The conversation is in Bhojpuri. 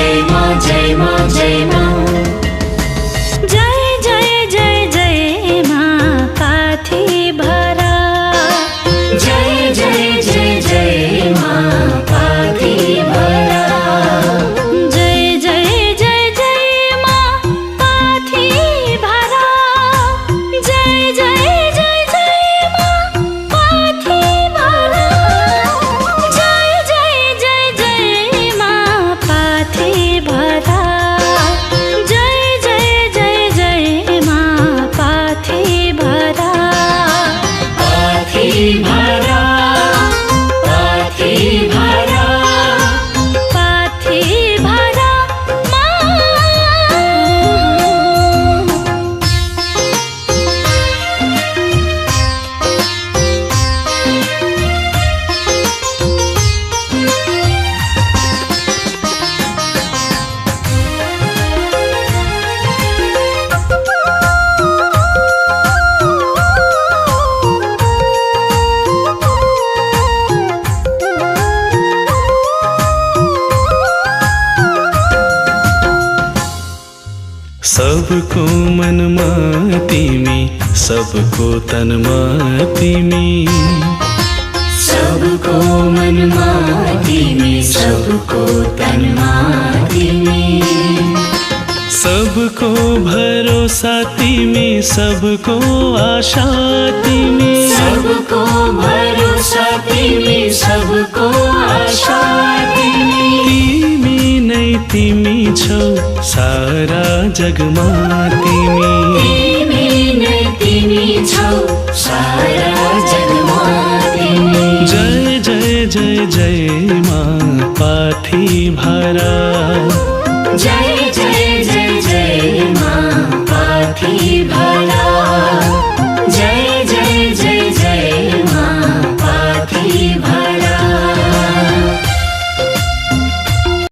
जय माँ जय माँ जय माँ। जय जय जय जय माँ पाथी भरा। जय जय जय जय माँ पाथी भरा। जय जय जय जय माँ पाथी भरा। जय जय जय जय माँ पाथी भरा। जय जय जय जय माँ पाथी भरा। जय जय जय जय माँ पाथी भरा। पाथी भरा पाथी भरा। पाथी भरा माँ। सबको मनमा तिमी, सबको तनमा तिमी। सबको मनमा तिमी, सबको तनमा तिमी। सबको भरोसा तिमी, सबको आशा तिमी। सबको भरोसा तिमी, सबको आशा तिमी। तिमी नै तिमी छौ सारा जगमा तिमी। तिमी नै तिमी छौ सारा जगमा तिमी। जय जय जय जय माँ पाथी भरा। जय जय